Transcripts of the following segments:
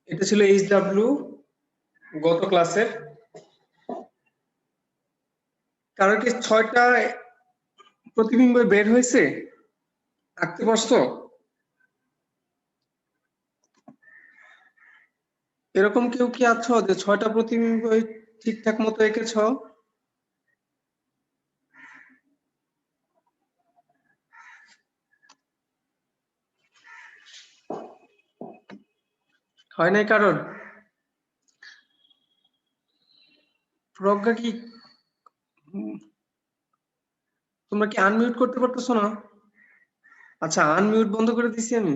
এটা ছিল এইচডব্লিউ গত ক্লাসের। কারো কি 6টা প্রতিবিম্ব বের হয়েছে? আঁকতে পারছো? এরকম কেউ কি আছো যে 6টা প্রতিবিম্ব ঠিকঠাক মতো এঁকেছ? হয় নাই কারণ? প্রজ্ঞা কি তোমরা কি আনমিউট করতে পারতেছো না? আচ্ছা, আনমিউট বন্ধ করে দিছি আমি।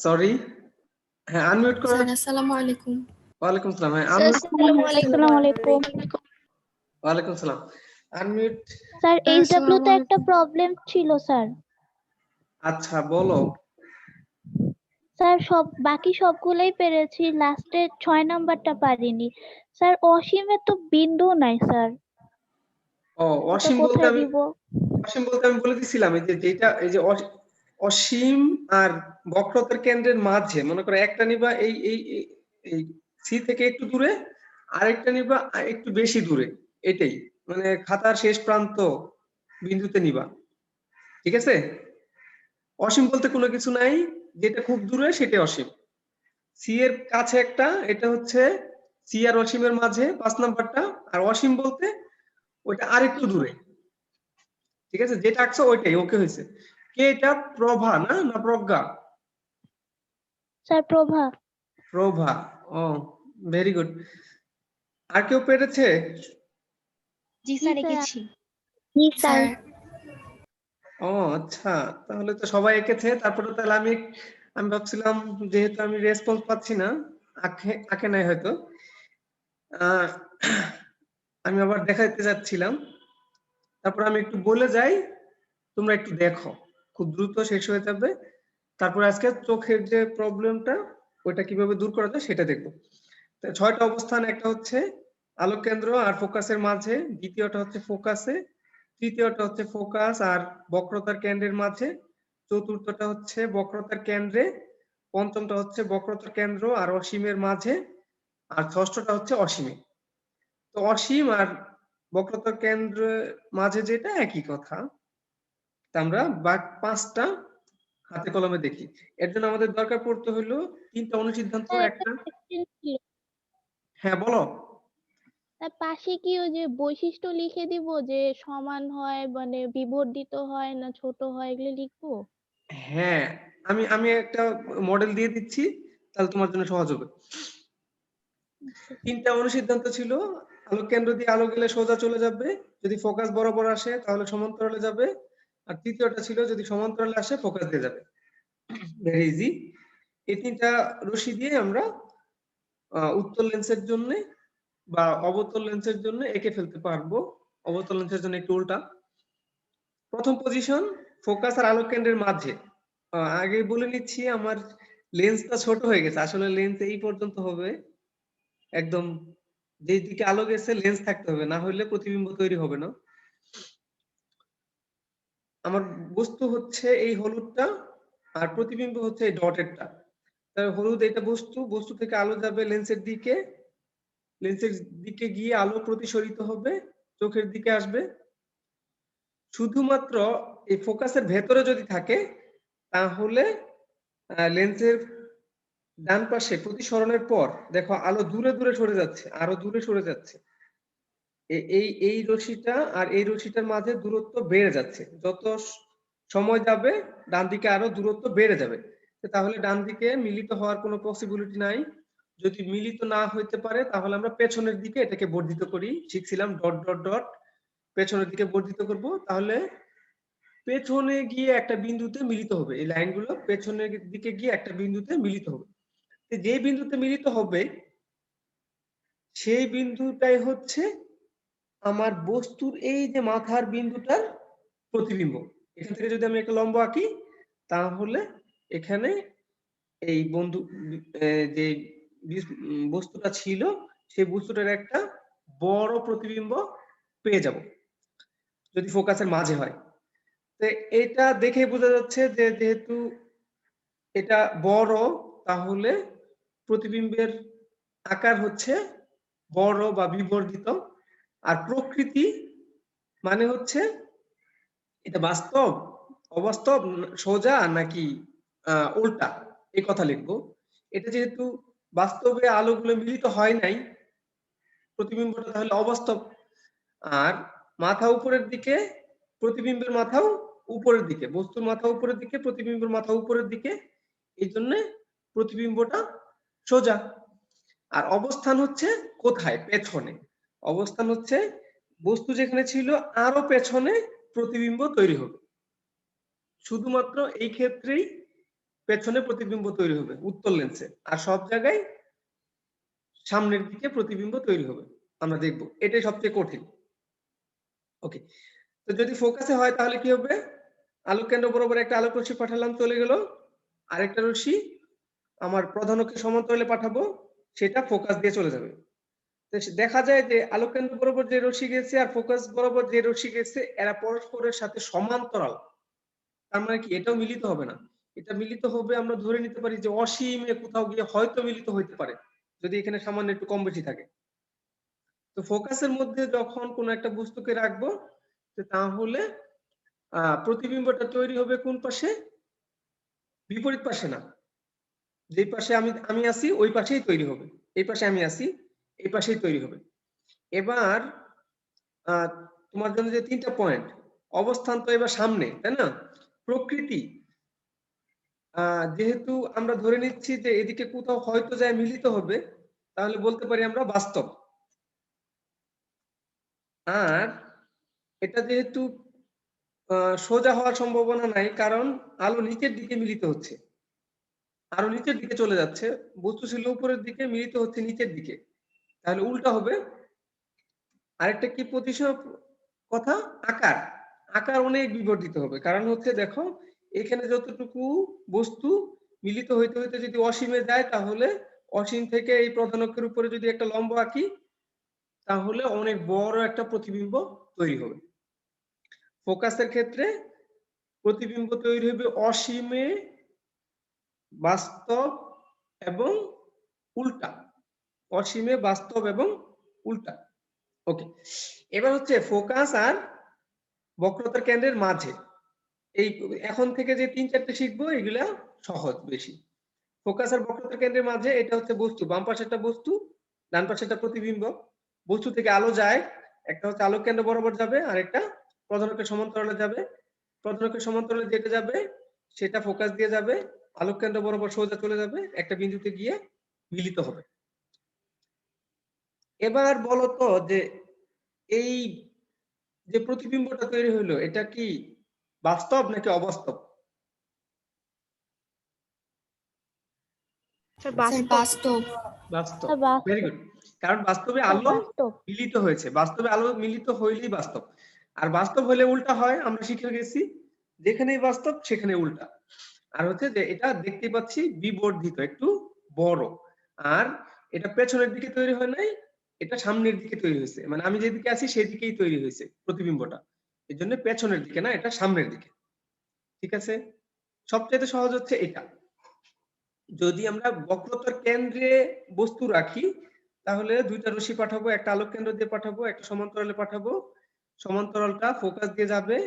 সরি। হ্যাঁ, আনমিউট করে। স্যার আসসালামু আলাইকুম। ওয়ালাইকুম সালাম। হ্যাঁ, আসসালামু আলাইকুম। ওয়ালাইকুম সালাম। আনমিউট। স্যার এইচডব্লিউ তে একটা প্রবলেম ছিল স্যার। আচ্ছা, বলো। স্যার বাকি সবগুলোই পেরেছি, লাস্টে 6 নাম্বারটা পারিনি। স্যার অসীমে তো বিন্দু নাই স্যার। ও, এটা অসীম বলতে কোথায় আমি দিব? বলে দিছিলাম এই যে অসীম আর বক্রতার কেন্দ্রের মাঝে মনে করো একটা নিবা এই এই এই- এই সি থেকে একটু দূরে, আরেকটা নিবা একটু বেশি দূরে। এটাই মানে খাতার শেষ প্রান্ত বিন্দুতে নিবা। ঠিক আছে? অসীম বলতে কোনো কিছু নাই, যেটা খুব দূরে সেটা অসীম। সি এর কাছে একটা, এটা হচ্ছে সি আর অসীমের মাঝে 5 নাম্বারটা। আর অসীম বলতে ওইটা আরেকটু দূরে। ঠিক আছে? যেটা আঁকছো ওইটাই ওকে হয়েছে। কে এটা? প্রভা না না প্রজ্ঞা? স্যার প্রভা। প্রভা। ও, ভেরি গুড। আর কেউ পেরেছে? জি স্যার এঁকেছি। জি স্যার। স্যার ও আচ্ছা, তাহলে তো সবাই এঁকেছে। তারপরে তাহলে আমি ভাবছিলাম যেহেতু আমি রেসপন্স পাচ্ছি না, আঁকে নাই হয়তো। আহ, আমি আবার দেখাইতে যাচ্ছিলাম, তারপর আমি একটু বলে যাই, তোমরা একটু দেখো, খুব দ্রুত শেষ হয়ে যাবে। তারপরে আজকে চোখের যে প্রবলেমটা ওইটা কিভাবে দূর করা যায় সেটা দেখবো। 6টা অবস্থান, একটা হচ্ছে আলোক কেন্দ্র আর ফোকাসের মাঝে, দ্বিতীয়টা হচ্ছে ফোকাসে, তৃতীয়টা হচ্ছে ফোকাস আর বক্রতার কেন্দ্রের মাঝে, চতুর্থটা হচ্ছে বক্রতার কেন্দ্রে, পঞ্চমটা হচ্ছে বক্রতার কেন্দ্র আর অসীমের মাঝে, আর ষষ্ঠটা হচ্ছে অসীমে। তো অসীম আর বক্রতার কেন্দ্রের মাঝে যেটা একই কথা, তা আমরা বাকি 5টা হাতে কলমে দেখি। এর জন্য আমাদের দরকার পড়তে হলো 3টা অনুসিদ্ধান্ত। স্যার একটা একটা, question ছিল। হ্যাঁ বলো। তার পাশে কি ওই যে বৈশিষ্ট্য লিখে দিব, যে সমান হয় মানে বিবর্ধিত হয় না ছোট হয়, এগুলো লিখবো? হ্যাঁ, আমি আমি একটা মডেল দিয়ে দিচ্ছি, তাহলে তোমার জন্য সহজ হবে। 3টা অনুসিদ্ধান্ত ছিল। আলোক কেন্দ্র দিয়ে আলো গেলে সোজা চলে যাবে, যদি ফোকাস বরাবর আসে তাহলে সমান্তরালে যাবে, আর তৃতীয়টা ছিল যদি সমান্তরালে আসে ফোকাস দিয়ে যাবে। Very easy. এই 3টা রশি দিয়ে আমরা উত্তল লেন্সের জন্য বা অবতল লেন্সের জন্য এঁকে ফেলতে পারবো। অবতল লেন্সের জন্য একটু উল্টা। প্রথম পজিশন, ফোকাস আর আলোক কেন্দ্রের মাঝে। আগে বলে নিচ্ছি, আমার লেন্সটা ছোট হয়ে গেছে। আসলে লেন্স এই পর্যন্ত হবে, একদম যে দিকে আলো গেছে লেন্স থাকতে হবে, না হলে প্রতিবিম্ব তৈরি হবে না। আমার বস্তু হচ্ছে এই হলুদটা, আর প্রতিবিম্ব হচ্ছে এই ডটেরটা। হলুদ এটা বস্তু, বস্তু থেকে আলো যাবে লেন্সের দিকে, লেন্সের দিকে গিয়ে আলো প্রতিসরিত হবে, চোখের দিকে আসবে। শুধুমাত্র এই ফোকাসের ভেতরে যদি থাকে তাহলে লেন্সের ডান পাশে প্রতিসরণের পর দেখো আলো দূরে দূরে সরে যাচ্ছে, আরো দূরে সরে যাচ্ছে। এই এই রশ্মিটা আর এই রশ্মিটার মাঝে দূরত্ব বেড়ে যাচ্ছে। যত সময় যাবে ডান দিকে আরো দূরত্ব বেড়ে যাবে। তাহলে ডান দিকে মিলিত হওয়ার কোনো পসিবিলিটি নাই। যদি মিলিত না হইতে পারে তাহলে আমরা পেছনের দিকে এটাকে বর্ধিত করি, শিখছিলাম ডট ডট ডট, পেছনের দিকে বর্ধিত করব। তাহলে পেছনে গিয়ে একটা বিন্দুতে মিলিত হবে, এই লাইনগুলো পেছনের দিকে গিয়ে একটা বিন্দুতে মিলিত হবে। যে বিন্দুতে মিলিত হবে সেই বিন্দুটাই হচ্ছে আমার বস্তুর এই যে মাথার বিন্দুটার প্রতিবিম্ব। এখান থেকে যদি আমি একটা লম্ব আঁকি তাহলে এখানে এই যে বস্তুটা ছিল সেই বস্তুটার একটা বড় প্রতিবিম্ব পেয়ে যাব যদি ফোকাসের মাঝে হয়। তো এটা দেখে বোঝা যাচ্ছে যে যেহেতু এটা বড়, তাহলে প্রতিবিম্বের আকার হচ্ছে বড় বা বিবর্ধিত। আর প্রকৃতি মানে হচ্ছে এটা বাস্তব, অবাস্তব, সোজা নাকি উল্টা, এই কথা লিখবো। এটা যেহেতু বাস্তবে আলোগুলো মিলিত হয় নাই, প্রতিবিম্বটা তাহলে অবাস্তব। আর মাথা উপরের দিকে, প্রতিবিম্বের মাথাও উপরের দিকে, বস্তুর মাথা উপরের দিকে, প্রতিবিম্বের মাথা উপরের দিকে, এই জন্য প্রতিবিম্বটা সোজা। আর অবস্থান হচ্ছে কোথায়? পেছনে। অবস্থান হচ্ছে বস্তু যেখানে ছিল আরো পেছনে প্রতিবিম্ব তৈরি হবে। শুধুমাত্র এই ক্ষেত্রেই পেছনে প্রতিবিম্ব তৈরি হবে উত্তর লেন্সে, আর সব জায়গায় সামনের দিকে প্রতিবিম্ব তৈরি হবে। আমরা দেখব এটাই সবচেয়ে কঠিন। ওকে, তো যদি ফোকাসে হয় তাহলে কি হবে? আলোক কেন্দ্র বরাবর একটা আলোক রশ্মি পাঠালাম, চলে গেল। আরেকটা রশ্মি আমার প্রধান অক্ষের সমান্তরালে পাঠাবো, সেটা ফোকাস দিয়ে চলে যাবে। দেখা যায় যে আলোক কেন্দ্র বরাবর যে রশ্মি গেছে আর ফোকাস বরাবর যে রশ্মি গেছে এরা পরস্পরের সাথে সমান্তরাল। তার মানে কি এটাও মিলিত হবে না, এটা মিলিত হবে আমরা ধরে নিতে পারি যে অসীমে কোথাও গিয়ে হয়তো মিলিত হইতে পারে, যদি এখানে সামান্য একটু কম বেশি থাকে। তো ফোকাসের মধ্যে যখন কোনো একটা বস্তুকে রাখবো, তাহলে প্রতিবিম্বটা তৈরি হবে কোন পাশে? বিপরীত পাশে না, যেই পাশে আমি আছি ওই পাশেই তৈরি হবে। এই পাশে আমি আছি, এই পাশেই তৈরি হবে। এবার তোমার জন্য যে 3টা পয়েন্ট, অবস্থান তো এবার সামনে, তাই না? প্রকৃতি যেহেতু আমরা ধরে নিচ্ছি যে এদিকে কোথাও হয়তো যায় মিলিত হবে, তাহলে বলতে পারি আমরা বাস্তব। আর এটা যেহেতু সোজা হওয়ার সম্ভাবনা নাই, কারণ আলো নিচের দিকে মিলিত হচ্ছে, আরো নিচের দিকে চলে যাচ্ছে। বস্তু ছিল উপরের দিকে, মিলিত হচ্ছে নিচের দিকে, তাহলে উল্টা হবে। আরেকটা কি পজিশন কথা? আকার। আকার অনেক বিবর্ধিত হবে, কারণ হচ্ছে দেখো এখানে যতটুকু বস্তু মিলিত হইতে হইতে যদি অসীমে যায়, তাহলে অসীম থেকে এই প্রধান অক্ষের উপরে যদি একটা লম্ব আঁকি, তাহলে অনেক বড় একটা প্রতিবিম্ব তৈরি হবে। ফোকাসের ক্ষেত্রে প্রতিবিম্ব তৈরি হবে অসীমে, বাস্তব এবং উল্টা। অসীমে, বাস্তব এবং উল্টা। ওকে, এবার হচ্ছে ফোকাস আর বক্রতার কেন্দ্রের মাঝে। এই এখন থেকে যে 3-4টে শিখবো এগুলা সহজ বেশি। ফোকাস আর বক্রতার কেন্দ্রের মাঝে এটা হচ্ছে বস্তু, বাম পাশে একটা বস্তু, ডান পাশে একটা প্রতিবিম্ব। বস্তু থেকে আলো যায়, একটা হচ্ছে আলোক কেন্দ্র বরাবর যাবে, আর একটা প্রধান অক্ষের সমান্তরালে যাবে। প্রধান অক্ষের সমান্তরালে যেটা যাবে সেটা ফোকাস দিয়ে যাবে, আলোক কেন্দ্র বরাবর সোজা চলে যাবে, একটা বিন্দুতে গিয়ে মিলিত হবে। এবার বলো তো যে এই যে প্রতিবিম্বটা তৈরি হলো, এটা কি বাস্তব নাকি অবাস্তব? স্যার স্যার বাস্তব। বাস্তব। বাস্তব। স্যার বাস্তব। Very good. কারণ বাস্তবে স্যার আলো বাস্তব। মিলিত হয়েছে, বাস্তবে আলো মিলিত হইলেই বাস্তব। আর বাস্তব হলে উল্টা হয়, আমরা শিখে গেছি যেখানেই বাস্তব সেখানে উল্টা। আর হচ্ছে যে এটা দেখতে পাচ্ছি বিবর্ধিত, একটু বড়। আর এটা পেছনের দিকে তৈরি হয় নাই, এটা সামনের দিকে তৈরি হয়েছে, মানে আমি যেদিকে আছি সেই দিকেই তৈরি হয়েছে প্রতিবিম্বটা। এই জন্য পেছনের দিকে না, এটা সামনের দিকে। ঠিক আছে, সবচেয়ে সহজ হচ্ছে এটা। যদি আমরা বক্রতার কেন্দ্রে বস্তু রাখি, তাহলে 2টা রশ্মি পাঠাবো, একটা আলোক কেন্দ্র দিয়ে পাঠাবো, একটা সমান্তরালে পাঠাবো। সমান্তরালটা ফোকাস দিয়ে যাবে।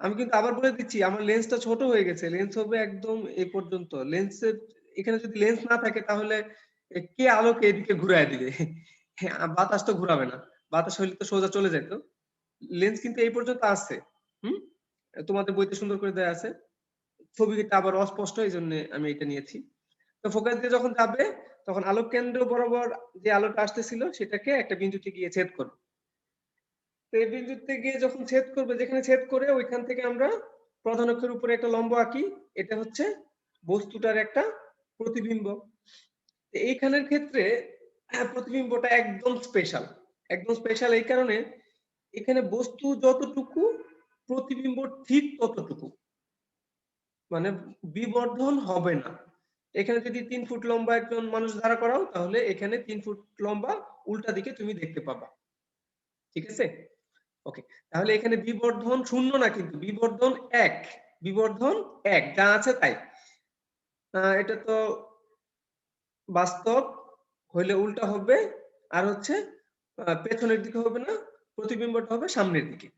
আমি কিন্তু আবার বলে দিচ্ছি আমার লেন্সটা ছোট হয়ে গেছে, লেন্স হবে একদম এই পর্যন্ত। লেন্সের এখানে যদি লেন্স না থাকে তাহলে কে আলোকে এদিকে ঘুরায় দিবে? বাতাস তো ঘুরাবে না, বাতাস হইলে তো সোজা চলে যেত। লেন্স কিন্তু এই পর্যন্ত আছে। হুম, তোমাদের বইতে সুন্দর করে দেয়া আছে, ছবিটা আবার অস্পষ্ট, এই জন্য আমি এটা নিয়েছি। তো ফোকাস দিয়ে যখন যাবে, তখন আলোক কেন্দ্র বরাবর যে আলোটা আসতেছিল সেটাকে একটা বিন্দুতে গিয়ে ছেদ করবে। তো এই বিন্দুতে গিয়ে যখন ছেদ করবে, যেখানে ছেদ করে ওইখান থেকে আমরা প্রধান অক্ষের উপরে একটা লম্ব আঁকি, এটা হচ্ছে বস্তুটার একটা প্রতিবিম্ব। এইখানের ক্ষেত্রে প্রতিবিম্বটা একদম স্পেশাল। একদম স্পেশাল এই কারণে, এখানে বস্তু যতটুকু, প্রতিবিম্ব ঠিক ততটুকু, মানে বিবর্ধন হবে না। এখানে যদি 3 ফুট লম্বা একজন মানুষ দাঁড়া করাও, তাহলে এখানে 3 ফুট লম্বা উল্টা দিকে তুমি দেখতে পাবা। ঠিক আছে, ওকে। তাহলে এখানে বিবর্ধন শূন্য না, কিন্তু বিবর্ধন 1, বিবর্ধন 1, যা আছে তাই। এটা তো বাস্তব হইলে উল্টা হবে, আর হচ্ছে পেছনের দিকে হবে না, প্রতিবিম্বটা হবে সামনের দিকে।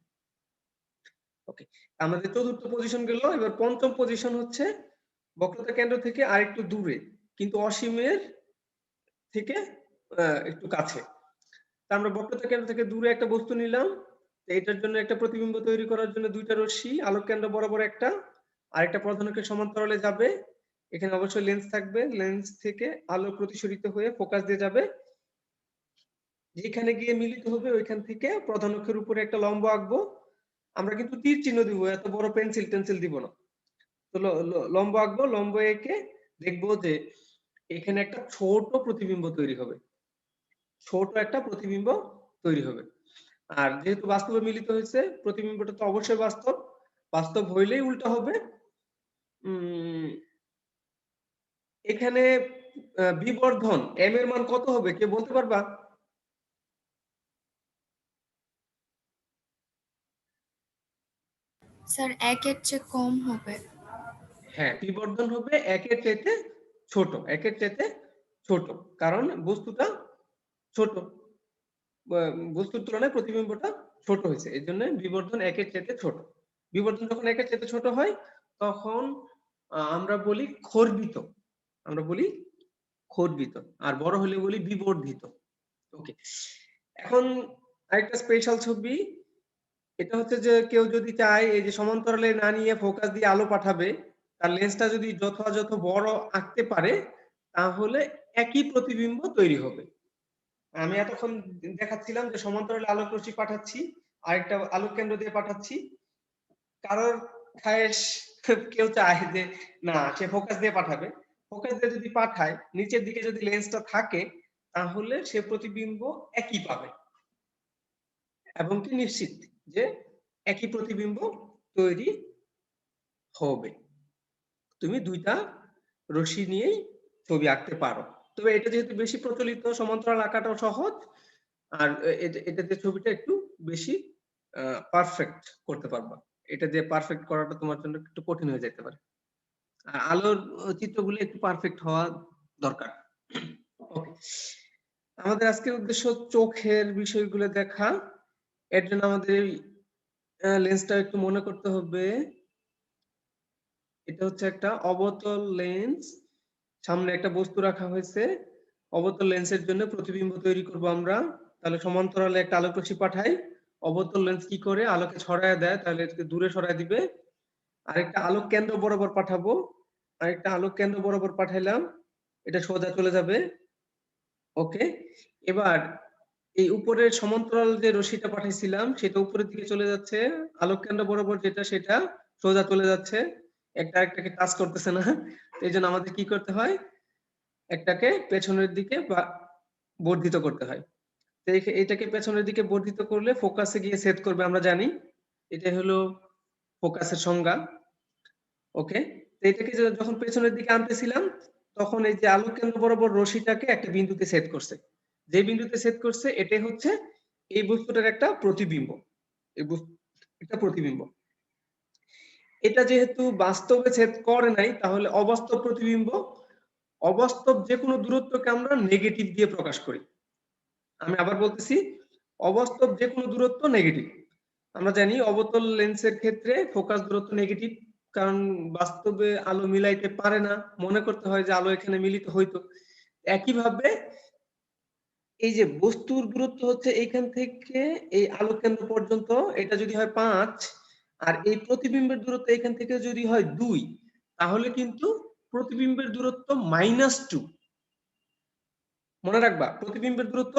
ওকে, আমাদের চতুর্থ পজিশন গেল। এবার পঞ্চম পজিশন হচ্ছে বক্রতা কেন্দ্র থেকে আরেকটু দূরে কিন্তু অসীমের থেকে একটু কাছে। তা আমরা বক্রতা কেন্দ্র থেকে দূরে একটা বস্তু নিলাম। তো এটার জন্য একটা প্রতিবিম্ব তৈরি করার জন্য দুইটা রশ্মি আলোক কেন্দ্র বরাবর একটা, আরেকটা প্রধানকের সমান্তরালে যাবে। এখানে অবশ্যই লেন্স থাকবে, লেন্স থেকে আলো প্রতিসরিত হয়ে ফোকাস দিয়ে যাবে, যেখানে গিয়ে মিলিত হবে ওইখান থেকে প্রধানকের উপরে একটা লম্ব আঁকবো। আমরা কিন্তু তীর চিহ্ন দিব, এত বড় পেন্সিল টেন্সিল দিব না। তো লম্ব আঁকবো, লম্ব এঁকে দেখবো যে এখানে একটা ছোট প্রতিবিম্ব তৈরি হবে, ছোট একটা প্রতিবিম্ব তৈরি হবে। আর যেহেতু বাস্তবে মিলিত হয়েছে, প্রতিবিম্বটা তো অবশ্যই বাস্তব, বাস্তব হইলেই উল্টা হবে। এখানে বিবর্ধন এম এর মান কত হবে কে বলতে পারবা? স্যার 1 এর চেয়ে কম হবে। হ্যাঁ, বিবর্ধন হবে 1 এর চাইতে ছোট, 1 এর চাইতে ছোট, কারণ বস্তুটা ছোট, বস্তুর তুলনায় প্রতিবিম্বটা ছোট হয়েছে, এই জন্য বিবর্ধন 1 এর চাইতে ছোট। বিবর্ধন যখন 1 এর চাইতে ছোট হয় তখন আমরা বলি খর্বিত, আমরা বলি খর্বিত, আর বড় হলে বলি বিবর্ধিত। ওকে, এখন আরেকটা স্পেশাল ছবি। এটা হচ্ছে যে কেউ যদি চায় এই যে সমান্তরালে না নিয়ে ফোকাস দিয়ে আলো পাঠাবে, তার লেন্সটা যদি যথাযথ বড় আঁকতে পারে তাহলে একই প্রতিবিম্ব তৈরি হবে। আমি এতক্ষণ দেখাচ্ছিলাম যে সমান্তরালে আলোক রশ্মি পাঠাচ্ছি, আরেকটা আলোক কেন্দ্র দিয়ে পাঠাচ্ছি। কারোর খায়েশ কেউ চায় যে না সে ফোকাস দিয়ে পাঠাবে, ফোকাস দিয়ে যদি পাঠায় নিচের দিকে যদি লেন্সটা থাকে তাহলে সে প্রতিবিম্ব একই পাবে এবং কি নিশ্চিত যে একই প্রতিবিম্ব তৈরি হবে। তুমি দুইটা রশ্মি নিয়েই ছবি আঁকতে পারো, তবে এটা যেহেতু বেশি প্রচলিত, সমান্তরাল আঁকাটাও সহজ, আর এটাতে ছবিটা একটু বেশি পারফেক্ট করতে পারবা। এটা দিয়ে পারফেক্ট করাটা তোমার জন্য একটু কঠিন হয়ে যেতে পারে। আর আলোর চিত্রগুলো একটু পারফেক্ট হওয়া দরকার। ওকে, আমাদের আজকের উদ্দেশ্য চোখের বিষয়গুলো দেখা। এর জন্য আমাদের লেন্সটা একটু মনে করতে হবে। এটা হচ্ছে একটা অবতল লেন্স, সামনে একটা বস্তু রাখা হয়েছে। অবতল লেন্সের জন্য প্রতিবিম্ব তৈরি করব আমরা। তাহলে সমান্তরালে একটা আলোক রশ্মি পাঠাই, অবতল লেন্স কি করে আলোকে ছড়ায় দেয়, তাহলে এটাকে দূরে সরায় দিবে। আরেকটা আলোক কেন্দ্র বরাবর পাঠাবো, আরেকটা আলোক কেন্দ্র বরাবর পাঠাইলাম, এটা সোজা চলে যাবে। ওকে, এবার এই উপরের সমান্তরাল যে রশ্মিটা পাঠাইছিলাম সেটা উপরের দিকে চলে যাচ্ছে, আলোক কেন্দ্র বরাবর যেটা সেটা সোজা চলে যাচ্ছে, একটা আরেকটাকে টাচ করতেছে না। এই জন্য আমাদের কি করতে হয়, একটাকে পেছনের দিকে বা বর্ধিত করতে হয়। তো এটাকে পেছনের দিকে বর্ধিত করলে ফোকাসে গিয়ে সেট করবে, আমরা জানি এটা হলো ফোকাসের সংজ্ঞা। ওকে, তো এটাকে যখন পেছনের দিকে আনতেছিলাম তখন এই যে আলোক কেন্দ্র বরাবর রশ্মিটাকে একটা বিন্দুতে সেট করছে, যে বিন্দুতে সেট করছে এটাই হচ্ছে এই বস্তুটার একটা প্রতিবিম্ব, এই একটা প্রতিবিম্ব। এটা যেহেতু বাস্তবে ছেদ করে নাই তাহলে অবাস্তব প্রতিবিম্ব। অবাস্তব যে কোনো দূরত্বকে আমরা নেগেটিভ দিয়ে প্রকাশ করি। আমি আবার বলতেছি, অবাস্তব যে কোনো দূরত্ব নেগেটিভ। আমরা জানি অবতল লেন্সের ক্ষেত্রে ফোকাস দূরত্ব নেগেটিভ, কারণ বাস্তবে আলো মিলাইতে পারে না, মনে করতে হয় যে আলো এখানে মিলিত হইতো। একইভাবে এই যে বস্তুর দূরত্ব হচ্ছে এইখান থেকে এই আলোক কেন্দ্র পর্যন্ত, এটা যদি হয় 5, আর এই প্রতিবিম্বের দূরত্ব এখান থেকে যদি হয় 2, তাহলে কিন্তু প্রতিবিম্বের দূরত্ব -2। মনে রাখবা প্রতিবিম্বের দূরত্ব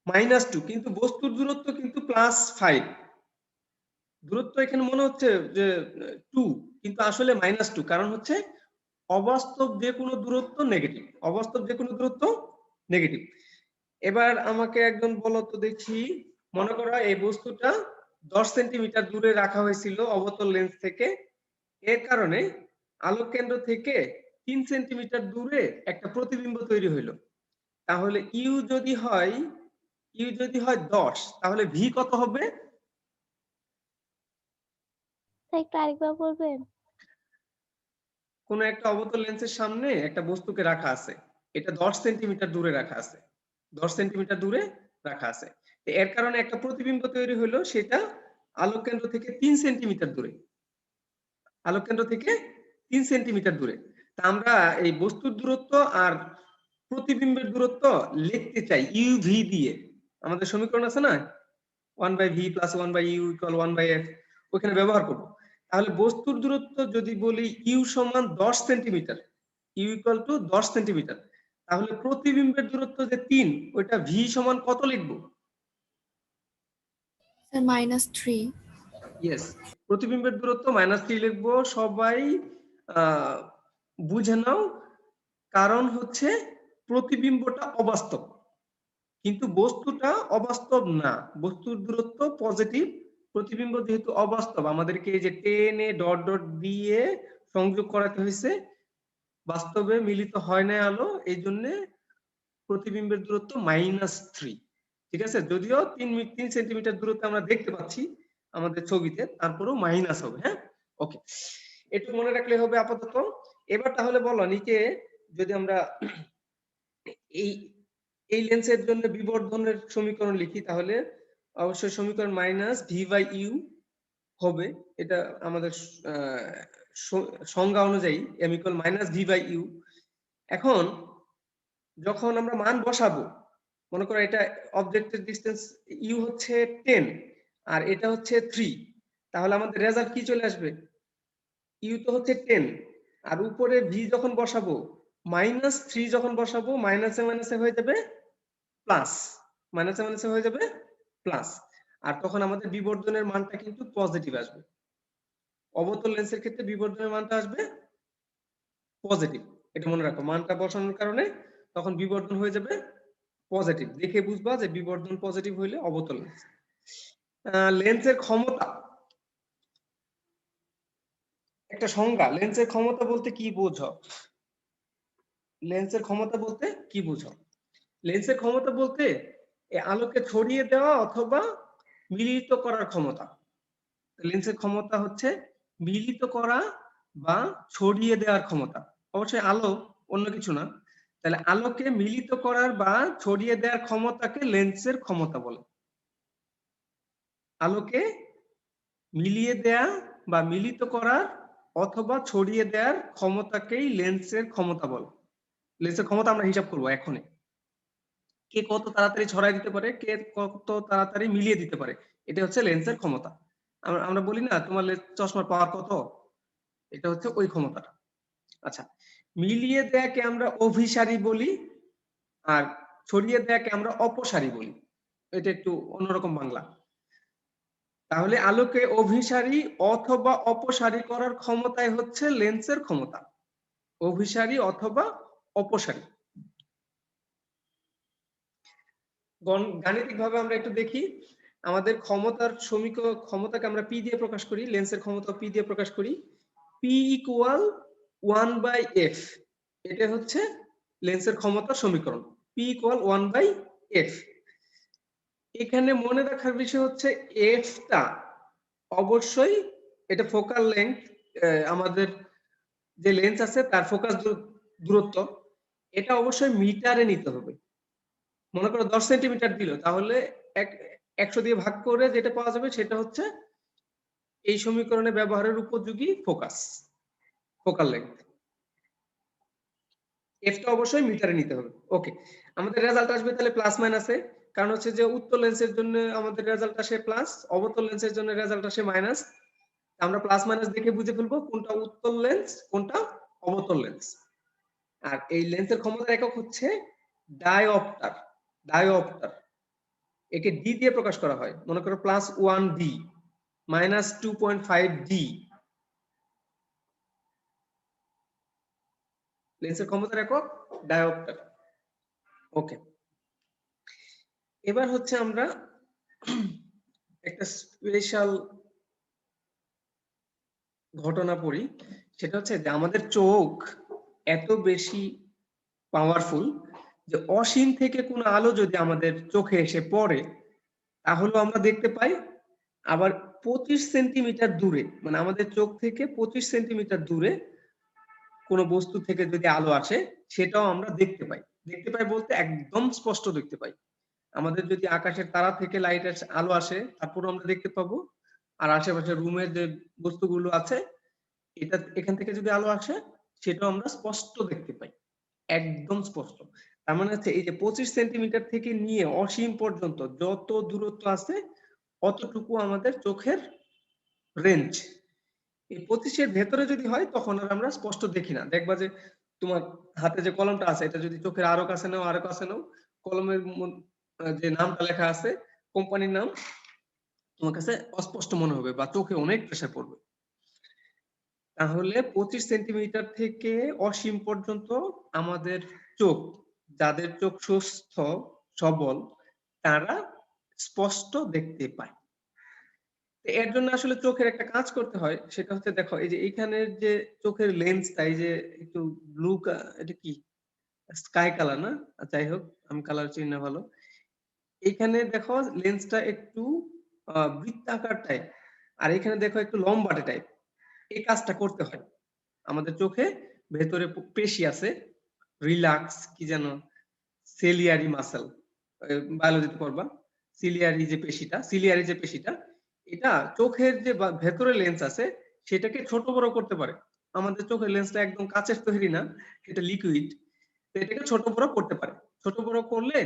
-2, কিন্তু বস্তুর দূরত্ব কিন্তু +5। দূরত্ব এখানে মনে হচ্ছে যে 2, কিন্তু আসলে -2, কারণ হচ্ছে অবাস্তব যে কোনো দূরত্ব নেগেটিভ, অবাস্তব যে কোনো দূরত্ব নেগেটিভ। এবার আমাকে একজন বলো তো দেখি, মনে করো এই বস্তুটা 10 সেন্টিমিটার দূরে রাখা হয়েছিল অবতল লেন্স থেকে, এর কারণে আলোক কেন্দ্র থেকে 3 সেন্টিমিটার দূরে একটা প্রতিবিম্ব তৈরি হইলো। তাহলে ইউ যদি হয় 10, তাহলে ভি কত হবে? একটু আরেকবার বলবেন? কোন একটা অবতল লেন্সের সামনে একটা বস্তুকে রাখা আছে, এটা 10 সেন্টিমিটার দূরে রাখা আছে, 10 সেন্টিমিটার দূরে রাখা আছে। এর কারণে একটা প্রতিবিম্ব তৈরি হলো, সেটা আলোক কেন্দ্র থেকে 3 সেন্টিমিটার দূরে, আলোক কেন্দ্র থেকে 3 সেন্টিমিটার দূরে। তা আমরা এই বস্তুর দূরত্ব আর প্রতিবিম্বের দূরত্ব লিখতে চাই ইউভি দিয়ে। আমাদের সমীকরণ আছে না 1/v + 1/u = 1/f, ওখানে ব্যবহার করব। তাহলে বস্তুর দূরত্ব যদি বলি ইউ সমান 10 সেন্টিমিটার, ইউ = 10 সেন্টিমিটার, তাহলে প্রতিবিম্বের দূরত্ব যে 3, ওইটা ভি সমান কত লিখবো? স্যার -3। ইয়েস, প্রতিবিম্বের দূরত্ব -3 লিখবো। সবাই বুঝে নাও, কারণ হচ্ছে প্রতিবিম্বটা অবাস্তব, কিন্তু বস্তুটা অবাস্তব না, বস্তুর দূরত্ব পজিটিভ। প্রতিবিম্ব যেহেতু অবাস্তব, আমাদেরকে এই যে টেনে ডট ডট দিয়ে সংযোগ করাতে হয়েছে, বাস্তবে মিলিত হয় না আলো, এই জন্য প্রতিবিম্বের দূরত্ব -3। ঠিক আছে, যদিও 3 সেন্টিমিটার দূরত্ব আমরা দেখতে পাচ্ছি আমাদের ছবিতে, তারপরেও মাইনাস হবে। হ্যাঁ, ওকে, একটু মনে রাখলে হবে আপাতত। এবার তাহলে বলো নিচে যদি আমরা এই এই লেন্সের জন্য বিবর্ধনের সমীকরণ লিখি, তাহলে অবশ্যই সমীকরণ -v/u হবে। এটা আমাদের সংজ্ঞা অনুযায়ী m = -v/u। এখন যখন আমরা মান বসাবো, মনে করো এটা অবজেক্টের ডিসটেন্স u হচ্ছে 10 আর এটা হচ্ছে 3, তাহলে আমাদের রেজাল্ট কি চলে আসবে? u তো হচ্ছে 10, আর উপরে v যখন বসাবো -3 যখন বসাবো, মাইনাসে মাইনাসে হয়ে যাবে প্লাস, মাইনাসে মাইনাসে হয়ে যাবে প্লাস, আর তখন আমাদের বিবর্ধনের মানটা কিন্তু পজিটিভ আসবে। অবতল লেন্সের ক্ষেত্রে বিবর্ধনের মানটা আসবে পজিটিভ, এটা মনে রাখো। মানটা বসানোর কারণে তখন বিবর্ধন হয়ে যাবে পজিটিভ। দেখে বুঝবা যে বিবর্ধন পজিটিভ হইলে অবতল লেন্স। লেন্সের ক্ষমতা, একটা সংজ্ঞা, লেন্সের ক্ষমতা বলতে কি বোঝো? লেন্সের ক্ষমতা বলতে কি বোঝো? লেন্সের ক্ষমতা বলতে আলোকে ছড়িয়ে দেওয়া অথবা মিলিত করার ক্ষমতা। লেন্সের ক্ষমতা হচ্ছে মিলিত করা বা ছড়িয়ে দেওয়ার ক্ষমতা। অবশ্যই আলো, অন্য কিছু না। তাহলে আলোকে মিলিত করার বা ছড়িয়ে দেওয়ার ক্ষমতাকে লেন্সের ক্ষমতা বলে। আলোকে মিলিয়ে দেয়া বা মিলিত করার অথবা ছড়িয়ে দেওয়ার ক্ষমতাকেই লেন্সের ক্ষমতা বলে। লেন্সের ক্ষমতা আমরা হিসাব করবো এখনই। কে কত তাড়াতাড়ি ছড়াই দিতে পারে, কে কত তাড়াতাড়ি মিলিয়ে দিতে পারে, এটা হচ্ছে লেন্সের ক্ষমতা। আমরা বলি না তোমার চশমার পাওয়ার কত, এটা হচ্ছে ওই ক্ষমতাটা। আচ্ছা, মিলিয়ে দেয়াকে আমরা অভিসারী বলি, আর ছড়িয়ে দেয়াকে আমরা অপসারী বলি। এটা একটু অন্যরকম বাংলা। তাহলে আলোকে অভিসারী অথবা অপসারী করার ক্ষমতাই হচ্ছে লেন্সের ক্ষমতা, অভিসারী অথবা অপসারী। গাণিতিক ভাবে আমরা একটু দেখি, আমাদের ক্ষমতার সমীকরণ, ক্ষমতাকে আমরা পি দিয়ে প্রকাশ করি, লেন্সের ক্ষমতা পি দিয়ে প্রকাশ করি। পি = 1/f, এটা হচ্ছে লেন্সের ক্ষমতার সমীকরণ। P = 1/f। এখানে মনে রাখার বিষয় হচ্ছে এফটা অবশ্যই, এটা ফোকাল লেন্থ, আমাদের যে লেন্স আছে তার ফোকাস দূরত্ব, এটা অবশ্যই মিটারে নিতে হবে। মনে করো 10 সেন্টিমিটার দিল, তাহলে 100 দিয়ে ভাগ করে যেটা পাওয়া যাবে সেটা হচ্ছে এই সমীকরণে ব্যবহারের উপযোগী ফোকাস, ফোকাল লেন্থ। এফটা অবশ্যই মিটারে নিতে হবে। ওকে, আমাদের রেজাল্ট আসবে তাহলে প্লাস মাইনাসে, কারণ হচ্ছে যে উত্তল লেন্সের জন্য আমাদের রেজাল্ট আসে প্লাস, অবতল লেন্সের জন্য রেজাল্ট আসে মাইনাস। আমরা প্লাস মাইনাস দেখে বুঝে ফেলবো কোনটা উত্তল লেন্স কোনটা অবতল লেন্স। আর এই লেন্সের ক্ষমতার একক হচ্ছে ডায়োপ্টার। ডায়োপ্টার, একে ডি দিয়ে প্রকাশ করা হয়। মনে করো +1D, -2.5D। লেন্সের ক্ষমতার একক ডায়োপ্টার। ওকে, এবার হচ্ছে আমরা একটা স্পেশাল ঘটনা পড়ি। সেটা হচ্ছে যে আমাদের চোখ এত বেশি পাওয়ারফুল যে অসীম থেকে কোনো আলো যদি আমাদের চোখে এসে পড়ে, তাহলে আমরা দেখতে পাই। আবার 25 সেন্টিমিটার দূরে, মানে আমাদের চোখ থেকে 25 সেন্টিমিটার দূরে কোনো বস্তু থেকে যদি আলো আসে সেটাও আমরা দেখতে পাই। দেখতে পাই বলতে একদম স্পষ্ট দেখতে পাই। আমাদের যদি আকাশের তারা থেকে লাইট আলো আসে তারপরও আমরা দেখতে পাবো। আর আশেপাশে রুমের যে বস্তুগুলো আছে এখান থেকে যদি আলো আসে সেটাও আমরা স্পষ্ট দেখতে পাই, একদম স্পষ্ট। তার মানে হচ্ছে এই যে 25 সেন্টিমিটার থেকে নিয়ে অসীম পর্যন্ত যত দূরত্ব আছে অতটুকু আমাদের চোখের রেঞ্জ। এই 25 এর ভেতরে যদি হয় তখন আর আমরা স্পষ্ট দেখি না। দেখবা যে তোমার হাতে যে কলমটা আছে এটা যদি চোখের আরো কাছে নাও আরো কাছে নাও, কলমের যে নামটা লেখা আছে কোম্পানির নাম তোমার কাছে অস্পষ্ট মনে হবে বা চোখে অনেক প্রেসার পড়বে। তাহলে 25 সেন্টিমিটার থেকে অসীম পর্যন্ত আমাদের চোখ, যাদের চোখ সুস্থ সবল তারা স্পষ্ট দেখতে পায়। এর জন্য আসলে চোখের একটা কাজ করতে হয়, সেটা হচ্ছে দেখো এই যে এইখানের যে চোখের লেন্সটা এই যে একটু ব্লু, এটা কি স্কাই কালার না, যাই হোক আমি কালার চিনি না ভালো। এখানে দেখো লেন্সটা একটু বৃত্তাকার টাইপ, আর এখানে দেখো একটু লম্বাটে টাইপ। এই কাজটা করতে হয়। আমাদের চোখে ভেতরে পেশি আছে, রিল্যাক্স কি যেন সেলিয়ারি মাসেল, বায়োলজিতে পড়বা। সিলিয়ারি যে পেশিটা এটা চোখের যে ভেতরে লেন্স আছে সেটাকে ছোট বড় করতে পারে। আমাদের চোখের লেন্সটা একদম কাচের তৈরি না, এটা লিকুইড, তো এটাকে ছোট বড় করতে পারে। ছোট বড় করলে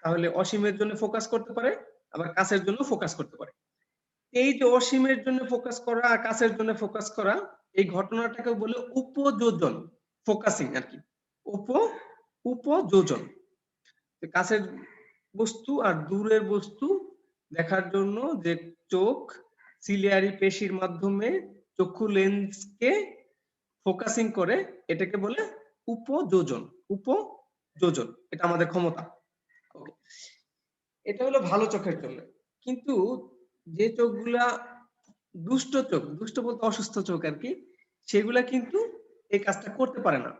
তাহলে অসীমের জন্য ফোকাস করতে পারে, আবার কাছের জন্য ফোকাস করতে পারে। এই যে অসীমের জন্য ফোকাস করা আর কাছের জন্য ফোকাস করা, এই ঘটনাটাকে বলে উপযোজন, ফোকাসিং আর কি। উপযোজন, কাছের বস্তু আর দূরের বস্তু দেখার জন্য যে চোখ সিলিয়ারি পেশির মাধ্যমে চক্ষু লেন্সকে ফোকাসিং করে এটাকে বলে উপযোজন। উপযোজন এটা আমাদের ক্ষমতা। এটা হলো ভালো চোখের জন্য। কিন্তু যে চোখগুলা দুষ্ট চোখ, দুষ্ট বলতে অসুস্থ চোখ আর কি, সেগুলা কিন্তু এই কাজটা করতে পারে না।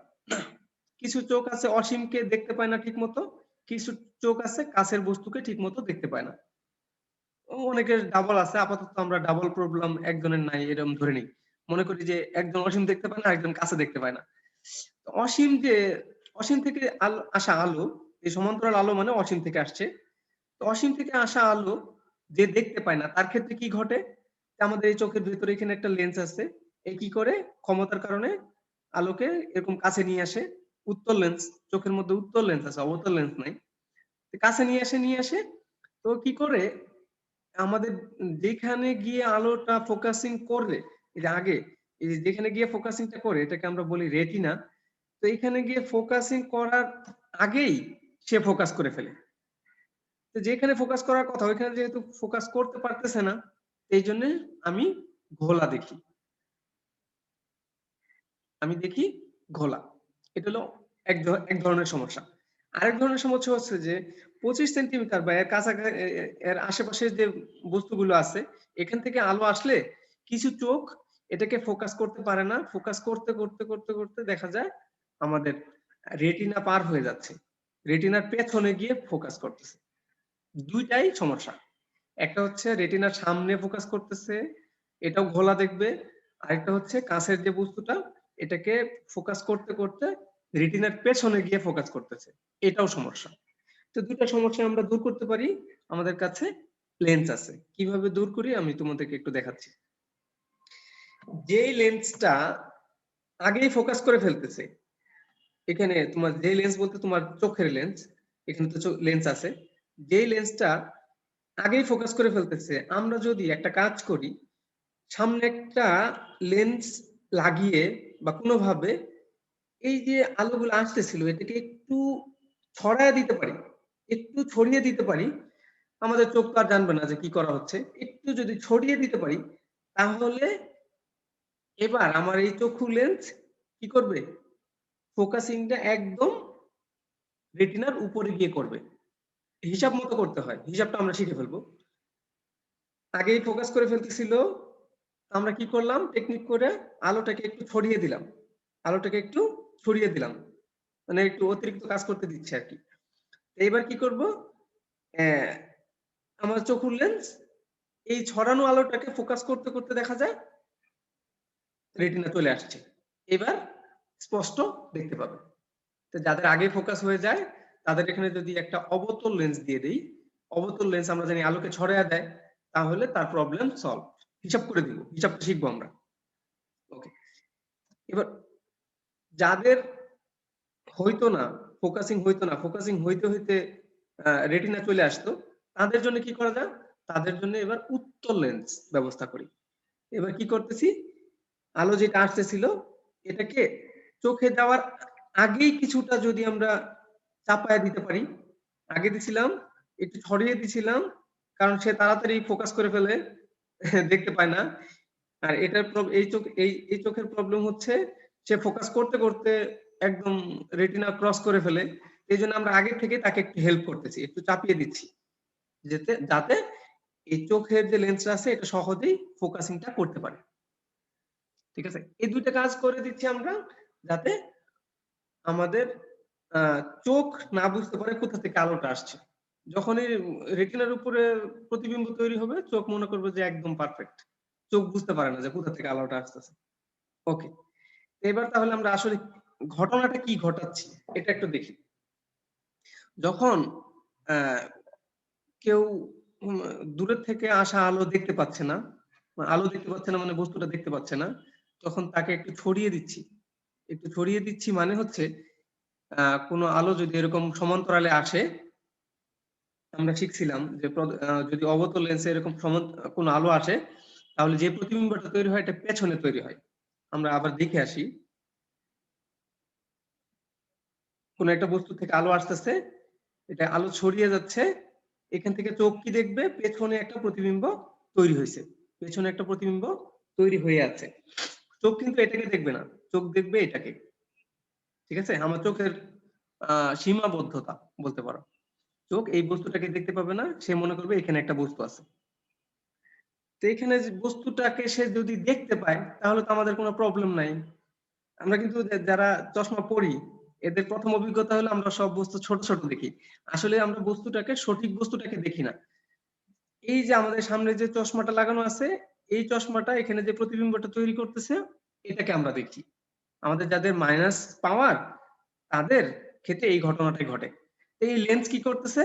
কিছু চোখ আছে অসীমকে দেখতে পায় না ঠিক মতো, কিছু চোখ আছে কাছের বস্তুকে ঠিক মতো দেখতে পায় না। অনেকের ডাবল আছে, আপাতত আমরা ডাবল প্রবলেম একজনের নাই এরকম ধরে নিই। মনে করি যে একজন অসীম দেখতে পায় না, একজন কাছে দেখতে পায় না। অসীম থেকে আসা আলো, এই সমান্তরাল আলো মানে অসীম থেকে আসছে। তো অসীম থেকে আসা আলো যে দেখতে পায় না তার ক্ষেত্রে কি ঘটে, আমাদের এই চোখের ভিতরে এখানে একটা লেন্স আছে, এই কি করে ক্ষমতার কারণে আলোকে এরকম কাছে নিয়ে আসে। উত্তল লেন্স, চোখের মধ্যে উত্তল লেন্স আছে, অবতল লেন্স নাই। কাছে নিয়ে আসে। তো কি করে আমাদের যেখানে গিয়ে আলোটা ফোকাসিং করবে, এর আগে এই যে যেখানে গিয়ে ফোকাসিংটা করে এটাকে আমরা বলি রেটিনা। তো এখানে গিয়ে ফোকাসিং করার আগেই সে ফোকাস করে ফেলে। তো যেখানে ফোকাস করার কথা ওইখানে যেহেতু ফোকাস করতে পারতেছে না, এই জন্য আমি ঘোলা দেখি, ঘোলা। এটা হলো এক ধরনের সমস্যা। আরেক ধরনের সমস্যা হচ্ছে যে 25 সেন্টিমিটার বা এর কাছাকাছি এর আশেপাশে যে বস্তুগুলো আছে এখান থেকে আলো আসলে কিছু চোখ এটাকে ফোকাস করতে পারে না। ফোকাস করতে করতে করতে করতে দেখা যায় আমাদের রেটিনা পার হয়ে যাচ্ছে, রেটিনার পেছনে গিয়ে ফোকাস করতেছে। দুইটাই সমস্যা। একটা হচ্ছে রেটিনার সামনে ফোকাস করতেছে, এটাও ঘোলা দেখবে। আরেকটা হচ্ছে কাছের যে বস্তুটা এটাকে ফোকাস করতে করতে রেটিনার পেছনে গিয়ে ফোকাস করতেছে, এটাও সমস্যা। তো দুইটা সমস্যা আমরা দূর করতে পারি, আমাদের কাছে লেন্স আছে। কিভাবে দূর করি আমি তোমাদেরকে একটু দেখাচ্ছি। যেই লেন্সটা আগেই ফোকাস করে ফেলতেছে, এখানে তোমার যে লেন্স বলতে তোমার চোখের লেন্স, এখানে তো লেন্স আছে, যেই লেন্সটা আগেই ফোকাস করে ফেলতেছে, আমরা যদি একটা কাজ করি সামনে একটা লেন্স লাগিয়ে বা কোনোভাবে এই যে আলোগুলো আসতেছিল এটাকে একটু ছড়িয়ে দিতে পারি, আমাদের চোখ তো আর জানবে না যে কি করা হচ্ছে। একটু যদি ছড়িয়ে দিতে পারি তাহলে এবার আমার এই চক্ষু লেন্স কি করবে, ফোকাসিংটা একদম রেটিনার উপরে গিয়ে করবে। হিসাব মতো করতে হয়, হিসাবটা আমরা শিখে ফেলবো। আগেই ফোকাস করে ফেলতেছিল, আমরা কি করলাম টেকনিক করে আলোটাকে একটু ছড়িয়ে দিলাম, মানে একটু অতিরিক্ত কাজ করতে দিচ্ছে আর কি। এইবার কি করব, আমার চোখের লেন্স এই ছড়ানো আলোটাকে ফোকাস করতে করতে দেখা যায় রেটিনা চলে আসছে। এবার স্পষ্ট দেখতে পাবে। তো যাদের আগে ফোকাস হয়ে যায় তাদের এখানে যদি একটা অবতল লেন্স দিয়ে দেই, অবতল লেন্স আমরা জানি আলোকে ছড়ায়া দেয়, তাহলে তার প্রবলেম সলভ। হিসাব করে দিব, হিসাবটা শিখবো আমরা। ওকে, এবার যাদের হইতো না ফোকাসিং হইতো না, ফোকাসিং হইতে হইতে রেটিনা চলে আসতো, তাদের জন্য কি করা যায়? তাদের জন্য এবার উত্তল লেন্স ব্যবস্থা করি। এবার কি করতেছি, আলো যেটা আসতেছিল এটাকে চোখে যাওয়ার আগেই কিছুটা যদি আমরা চাপায় দিতে পারি, আগে দিছিলাম একটু ছড়িয়ে দিছিলাম, কারণ সে তাড়াতাড়ি ফোকাস করে ফেলে, দেখতে পায় না। আর এটার এই চোখের প্রবলেম হচ্ছে সে ফোকাস করতে করতে একদম রেটিনা ক্রস করে ফেলে। এই জন্য আমরা আগে থেকে তাকে একটু হেল্প করতেছি, একটু চাপিয়ে দিচ্ছি, যাতে এই চোখের যে লেন্সটা আছে এটা সহজেই ফোকাসিংটা করতে পারে। ঠিক আছে, এই দুইটা কাজ করে দিচ্ছি আমরা, যাতে আমাদের চোখ না বুঝতে পারে কোথা থেকে আলোটা আসছে। যখনই রেটিনার উপরে প্রতিবিম্ব তৈরি হবে, চোখ মনে করবে যে একদম পারফেক্ট, চোখ বুঝতে পারে না যে কোথা থেকে আলোটা আসতেছে। ওকে, এবার তাহলে আমরা আসলে ঘটনাটা কি ঘটাচ্ছি এটা একটু দেখি। যখন কেউ দূরের থেকে আসা আলো দেখতে পাচ্ছে না, আলো দেখতে পাচ্ছে না মানে বস্তুটা দেখতে পাচ্ছে না, তখন তাকে একটু ছড়িয়ে দিচ্ছি। একটু ছড়িয়ে দিচ্ছি মানে হচ্ছে কোনো আলো যদি এরকম সমান্তরালে আসে, আমরা শিখছিলাম যে যদি অবতল লেন্সে এরকম কোনো আলো আসে, তাহলে যে প্রতিবিম্বটা তৈরি হয় এটা পেছনে তৈরি হয়। আমরা আবার দেখে আসি, কোন একটা বস্তু থেকে আলো আসতেছে, এটা আলো ছড়িয়ে যাচ্ছে, এখান থেকে চোখ কি দেখবে, পেছনে একটা প্রতিবিম্ব তৈরি হয়েছে, পেছনে একটা প্রতিবিম্ব তৈরি হয়ে আছে। চোখ কিন্তু এটাকে দেখবে না, চোখ দেখবে এটাকে। ঠিক আছে, আমার চোখের সীমাবদ্ধতা বলতে পারো, চোখ এই বস্তুটাকে দেখতে পাবে না, সে মনে করবে এখানে একটা বস্তু আছে। তো এখানে যে বস্তুটাকে সে যদি দেখতে পায় তাহলে তো আমাদের কোনো প্রবলেম নাই। আমরা কিন্তু যারা চশমা পরি এদের প্রথম অভিজ্ঞতা হলো আমরা সব বস্তু ছোট ছোট দেখি, আসলে আমরা বস্তুটাকে সঠিক বস্তুটাকে দেখি না। এই যে আমাদের সামনে যে চশমাটা লাগানো আছে, এই চশমাটা এখানে যে প্রতিবিম্বটা তৈরি করতেছে এটাকে আমরা দেখি। আমাদের যাদের মাইনাস পাওয়ার তাদের ক্ষেত্রে এই ঘটনাটাই ঘটে। এই লেন্স কি করতেছে,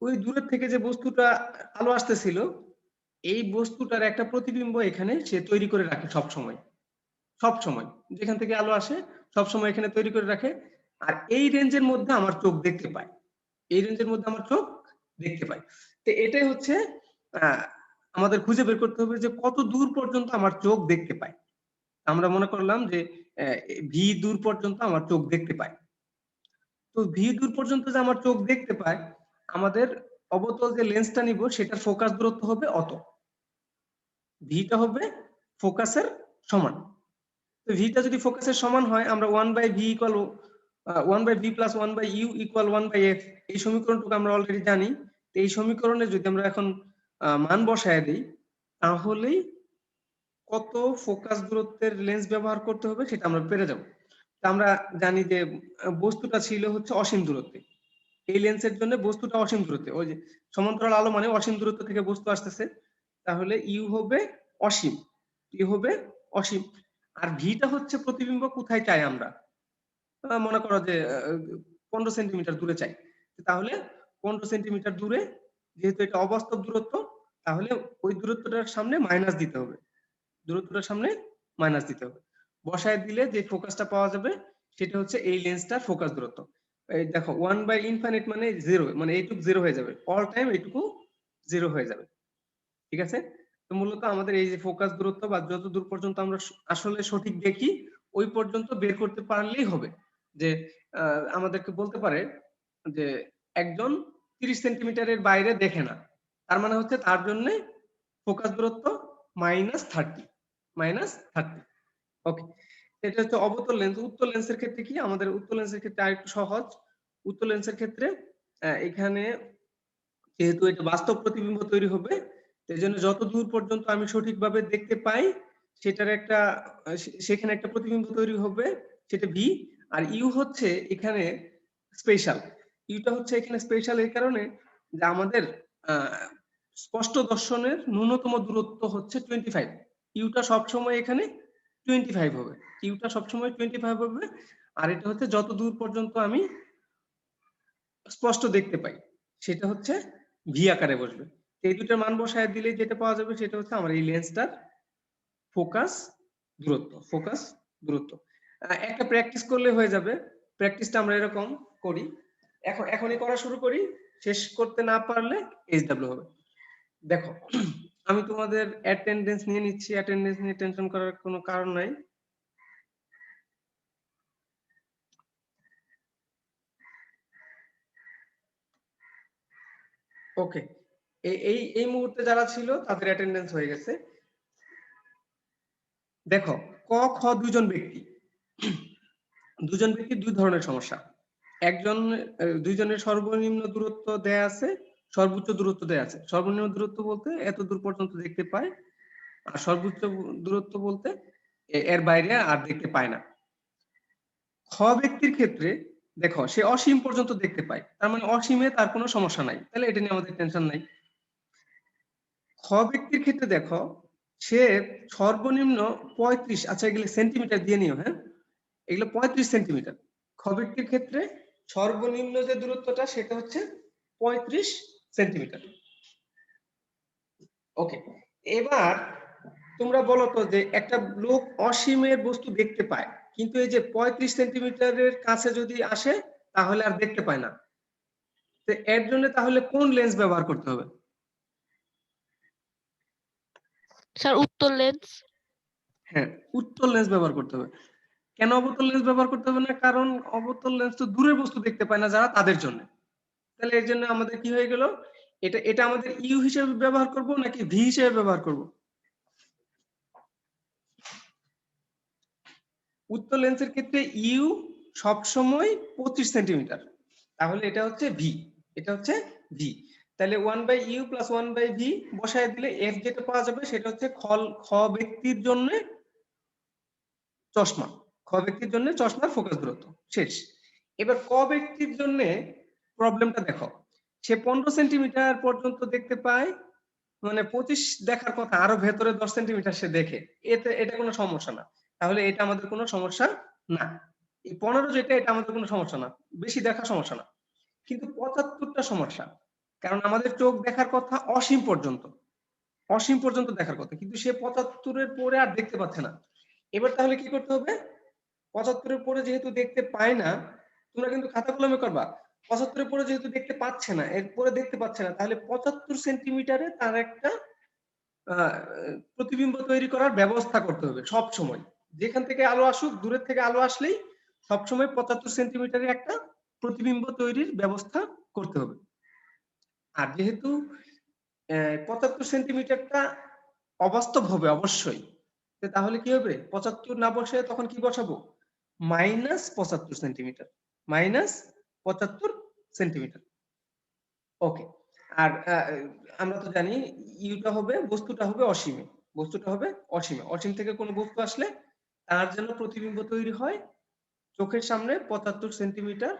ওই দূরের থেকে যে বস্তুটা আলো আসতেছিল এই বস্তুটার একটা প্রতিবিম্ব এখানে সে তৈরি করে রাখে সব সময়, সব সময় যেখান থেকে আলো আসে সব সময় এখানে তৈরি করে রাখে। আর এই রেঞ্জের মধ্যে আমার চোখ দেখতে পায়, এই রেঞ্জের মধ্যে আমার চোখ দেখতে পায়। তো এটাই হচ্ছে আমাদের খুঁজে বের করতে হবে যে কত দূর পর্যন্ত আমার চোখ দেখতে পায়। আমরা মনে করলাম যে ভি দূর পর্যন্ত আমার চোখ দেখতে পায়। তো ভি দূর পর্যন্ত যে আমার চোখ দেখতে পায়, আমাদের অবতল যে লেন্সটা নিব সেটার ফোকাস দূরত্ব হবে অত, ভিটা হবে ফোকাসের সমান। তো ভিটা যদি ফোকাসের সমান হয়, আমরা 1/v equal 1/v plus 1/u equal 1/f, এই সমীকরণটুকু আমরা অলরেডি জানি। তো এই সমীকরণে যদি আমরা এখন মান বসায় দিই, তাহলেই কত ফোকাস দূরত্বের লেন্স ব্যবহার করতে হবে সেটা আমরা পেরে যাব। তা আমরা জানি যে বস্তুটা ছিল হচ্ছে অসীম দূরত্বে, এই লেন্সের জন্য বস্তুটা অসীম দূরত্বে, ওই যে সমান্তরাল আলো মানে অসীম দূরত্ব থেকে বস্তু আসতেছে, তাহলে ইউ হবে অসীম, ইউ হবে অসীম। আর ভিটা হচ্ছে প্রতিবিম্ব কোথায় চাই আমরা, মনে করো যে 15 সেন্টিমিটার দূরে চাই, তাহলে 15 সেন্টিমিটার দূরে, যেহেতু এটা অবাস্তব দূরত্ব, তাহলে ওই দূরত্বটার সামনে মাইনাস দিতে হবে, দূরত্বটার সামনে মাইনাস দিতে হবে। বসায় দিলে যে ফোকাসটা পাওয়া যাবে সেটা হচ্ছে এই লেন্সটার ফোকাস দূরত্ব। এই দেখো 1/ইনফিনিট মানে 0, মানে এইটুকু 0 হয়ে যাবে, অল টাইম এইটুকু 0 হয়ে যাবে। ঠিক আছে, তো মূলত আমাদের এই যে ফোকাস দূরত্ব বা যত দূর পর্যন্ত আমরা আসলে সঠিক দেখি ওই পর্যন্ত বের করতে পারলেই হবে। যে আমাদেরকে বলতে পারে যে একজন 30 সেন্টিমিটারের বাইরে দেখে না, তার মানে হচ্ছে তার জন্য ফোকাস দূরত্ব -30। ওকে, এটা হচ্ছে অবতল লেন্স। উত্তল লেন্সের ক্ষেত্রে কি, আমাদের উত্তল লেন্সের ক্ষেত্রে আরেকটু সহজ। উত্তল লেন্সের ক্ষেত্রে এখানে যেহেতু এটা বাস্তব প্রতিবিম্ব তৈরি হবে, এই জন্য যত দূর পর্যন্ত আমি সঠিকভাবে দেখতে পাই সেটার একটা সেখানে একটা প্রতিবিম্ব তৈরি হবে, সেটা ভি। আর ইউ হচ্ছে এখানে স্পেশাল, ইউটা হচ্ছে এখানে স্পেশাল এই কারণে যে আমাদের স্পষ্ট দর্শনের ন্যূনতম দূরত্ব হচ্ছে 25, ইউটা সবসময় এখানে 25 হবে। ইউটা সবসময় 25 হবে, আর এটা হচ্ছে যত দূর পর্যন্ত আমি স্পষ্ট দেখতে পাই সেটা হচ্ছে ভি আকারে বসবে। এই দুটার মান বসায় দিলে যেটা পাওয়া যাবে সেটা হচ্ছে আমার এই লেন্সটার ফোকাস দূরত্ব। একটা প্র্যাকটিস করলে হয়ে যাবে। প্র্যাকটিসটা আমরা এরকম করি, এখনই করা শুরু করি, শেষ করতে না পারলে এইচডব্লিউ হবে। দেখো আমি তোমাদের অ্যাটেন্ডেন্স নিয়ে নিচ্ছি, অ্যাটেন্ডেন্স নিয়ে টেনশন করার কোনো কারণ নাই। ওকে, এই মুহূর্তে যারা ছিল তাদের অ্যাটেন্ডেন্স হয়ে গেছে। দেখো ক খ দুজন ব্যক্তি দুই ধরনের সমস্যা। দুইজনের সর্বনিম্ন দূরত্ব দেয়া আছে, সর্বোচ্চ দূরত্ব দেয়া আছে। সর্বনিম্ন দূরত্ব বলতে এত দূর পর্যন্ত দেখতে পায়, আর সর্বোচ্চ দূরত্ব বলতে এর বাইরে আর দেখতে পায় না। খ ব্যক্তির ক্ষেত্রে দেখো সে অসীম পর্যন্ত দেখতে পায়, তার মানে অসীমে তার কোনো সমস্যা নাই, তাহলে এটা নিয়ে আমাদের টেনশন নাই। খ ব্যক্তির ক্ষেত্রে দেখো সে সর্বনিম্ন 35, আচ্ছা এগুলো সেন্টিমিটার দিয়ে নিও, হ্যাঁ এগুলো 35 সেন্টিমিটার। খ ব্যক্তির ক্ষেত্রে সর্বনিম্ন যে দূরত্বটা সেটা হচ্ছে 35 সেন্টিমিটার। ওকে, এবার তোমরা বলো তো যে একটা লোক অসীমের বস্তু দেখতে পায়, কিন্তু এই যে 35 সেন্টিমিটারের কাছে যদি আসে তাহলে আর দেখতে পায় না, তো এর জন্য তাহলে কোন লেন্স ব্যবহার করতে হবে? স্যার উত্তর লেন্স। হ্যাঁ, উত্তল লেন্স ব্যবহার করতে হবে। কেন অবতল লেন্স ব্যবহার করতে হবে না? কারণ অবতল লেন্স তো দূরের বস্তু দেখতে পায় না যারা, তাদের জন্য। তাহলে এর জন্য আমাদের কি হয়ে গেল, এটা আমাদের ইউ হিসেবে ব্যবহার করব নাকি ভি হিসেবে ব্যবহার করব? উত্তল লেন্সের ক্ষেত্রে ইউ সবসময় 25 সেন্টিমিটার, তাহলে এটা হচ্ছে ভি, এটা হচ্ছে ভি। তাহলে 1/u + 1/v বসায় দিলে এফ যেটা পাওয়া যাবে সেটা হচ্ছে খ ব্যক্তির জন্য চশমা, খ ব্যক্তির জন্য চশমার ফোকাস দূরত্ব শেষ। এবার ক ব্যক্তির জন্য প্রবলেমটা দেখো, সে 15 সেন্টিমিটার পর্যন্ত দেখতে পায়, মানে 25 দেখার কথা, আরো ভেতরে 10 সেন্টিমিটার সে দেখে, এটা কোনো সমস্যা না। তাহলে এটা আমাদের কোনো সমস্যা না। এই 15 যেটা, এটা আমাদের কোনো সমস্যা না, বেশি দেখা সমস্যা না। কিন্তু 75টা সমস্যা, কারণ আমাদের চোখ দেখার কথা অসীম পর্যন্ত দেখার কথা, কিন্তু সে 75-এর পরে আর দেখতে পাচ্ছে না। এবার তাহলে কি করতে হবে? 75-এর পরে যেহেতু দেখতে পায় না, তোমরা কিন্তু খাতা কলমে করবা, 75-এর পরে যেহেতু দেখতে পাচ্ছে না, এরপরে দেখতে পাচ্ছে না, তাহলে 75 সেন্টিমিটারে তার একটা প্রতিবিম্ব তৈরি করার ব্যবস্থা করতে হবে সব সময়। যেখান থেকে আলো আসুক, দূরের থেকে আলো আসলেই সবসময় 75 সেন্টিমিটারের একটা প্রতিবিম্ব তৈরির ব্যবস্থা করতে হবে। আর যেহেতু 75 সেন্টিমিটারটা অবাস্তব হবে অবশ্যই, তাহলে কি হবে? 75 না বসে তখন কি বসাবো? -75 সেন্টিমিটার, -75 সেন্টিমিটার। ওকে, আর আমরা তো জানি ইউটা হবে, বস্তুটা হবে অসীমে, অসীম থেকে কোনো বস্তু আসলে তার যেন প্রতিবিম্ব তৈরি হয় চোখের সামনে 75 সেন্টিমিটার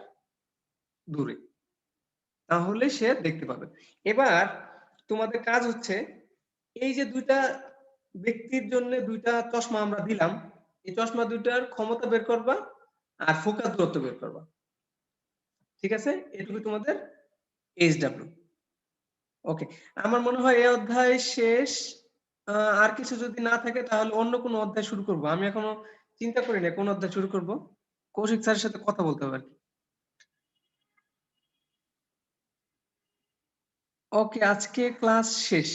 দূরে, তাহলে সে দেখতে পাবে। এবার তোমাদের কাজ হচ্ছে এই যে দুইটা ব্যক্তির জন্য দুইটা চশমা আমরা দিলাম, এই চশমা দুইটার ক্ষমতা বের করবা আর ফোকাস দূরত্ব বের করবা, ঠিক আছে? এটুকু তোমাদের এইচডব্লিউ। ওকে, আমার মনে হয় এই অধ্যায় শেষ। আর কিছু যদি না থাকে তাহলে অন্য কোনো অধ্যায় শুরু করব। আমি এখনো চিন্তা করি না কোন অধ্যায় শুরু করব, কৌশিক স্যারের সাথে কথা বলতে হবে আর কি। ওকে, আজকে ক্লাস শেষ।